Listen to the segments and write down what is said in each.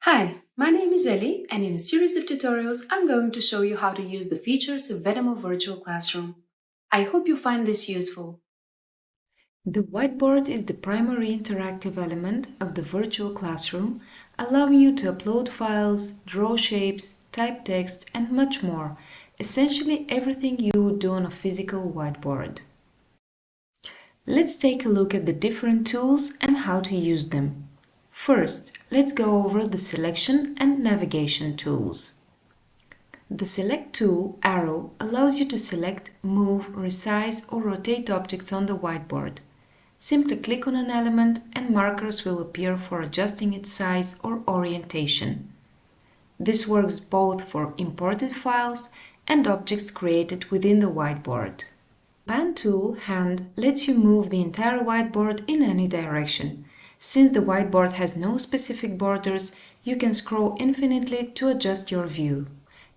Hi, my name is Ellie, and in a series of tutorials, I'm going to show you how to use the features of VEDAMO Virtual Classroom. I hope you find this useful. The whiteboard is the primary interactive element of the virtual classroom, allowing you to upload files, draw shapes, type text, and much more, essentially everything you would do on a physical whiteboard. Let's take a look at the different tools and how to use them. First, let's go over the selection and navigation tools. The Select tool arrow allows you to select, move, resize, or rotate objects on the whiteboard. Simply click on an element and markers will appear for adjusting its size or orientation. This works both for imported files and objects created within the whiteboard. Pan tool hand lets you move the entire whiteboard in any direction. Since the whiteboard has no specific borders, you can scroll infinitely to adjust your view.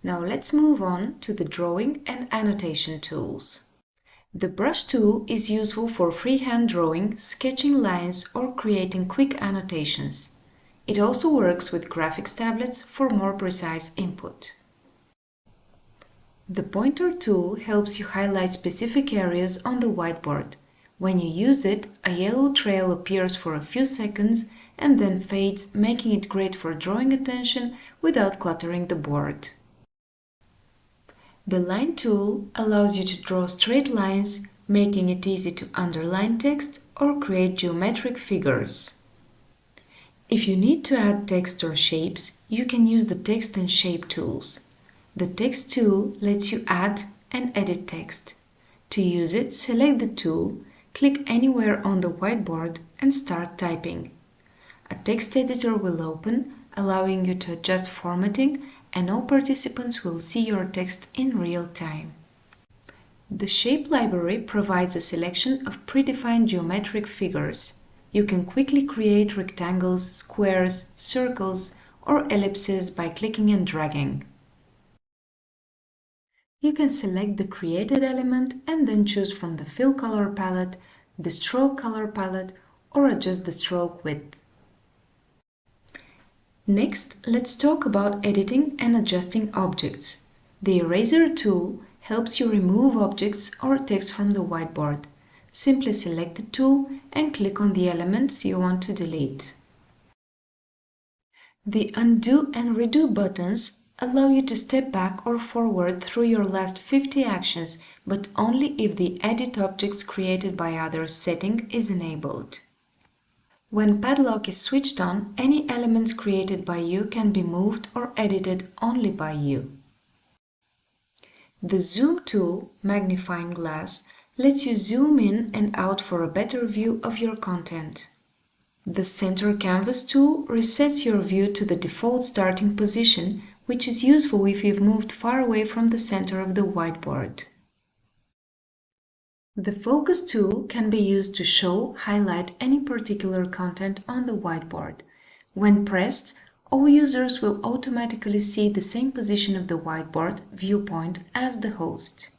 Now let's move on to the drawing and annotation tools. The brush tool is useful for freehand drawing, sketching lines, or creating quick annotations. It also works with graphics tablets for more precise input. The pointer tool helps you highlight specific areas on the whiteboard. When you use it, a yellow trail appears for a few seconds and then fades, making it great for drawing attention without cluttering the board. The line tool allows you to draw straight lines, making it easy to underline text or create geometric figures. If you need to add text or shapes, you can use the text and shape tools. The text tool lets you add and edit text. To use it, select the tool, click anywhere on the whiteboard and start typing. A text editor will open, allowing you to adjust formatting, and all participants will see your text in real time. The Shape library provides a selection of predefined geometric figures. You can quickly create rectangles, squares, circles, or ellipses by clicking and dragging. You can select the created element and then choose from the fill color palette, the stroke color palette, or adjust the stroke width. Next, let's talk about editing and adjusting objects. The Eraser tool helps you remove objects or text from the whiteboard. Simply select the tool and click on the elements you want to delete. The Undo and Redo buttons allow you to step back or forward through your last 50 actions, but only if the Edit Objects Created by Others setting is enabled. When padlock is switched on, any elements created by you can be moved or edited only by you. The Zoom tool, magnifying glass, lets you zoom in and out for a better view of your content. The Center Canvas tool resets your view to the default starting position, which is useful if you've moved far away from the center of the whiteboard. The Focus tool can be used to show, highlight any particular content on the whiteboard. When pressed, all users will automatically see the same position of the whiteboard viewpoint as the host.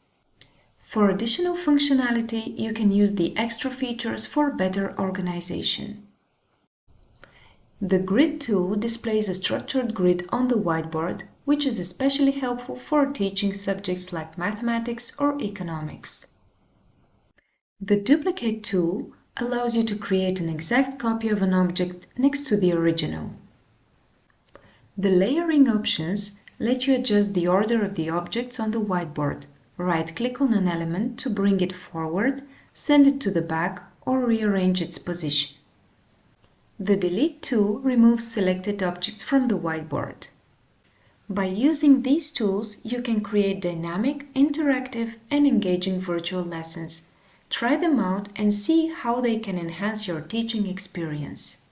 For additional functionality, you can use the extra features for better organization. The Grid tool displays a structured grid on the whiteboard, which is especially helpful for teaching subjects like mathematics or economics. The Duplicate tool allows you to create an exact copy of an object next to the original. The Layering options let you adjust the order of the objects on the whiteboard. Right-click on an element to bring it forward, send it to the back, or rearrange its position. The Delete tool removes selected objects from the whiteboard. By using these tools, you can create dynamic, interactive, and engaging virtual lessons. Try them out and see how they can enhance your teaching experience.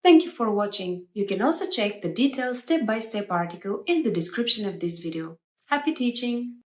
Thank you for watching. You can also check the detailed step-by-step article in the description of this video. Happy teaching!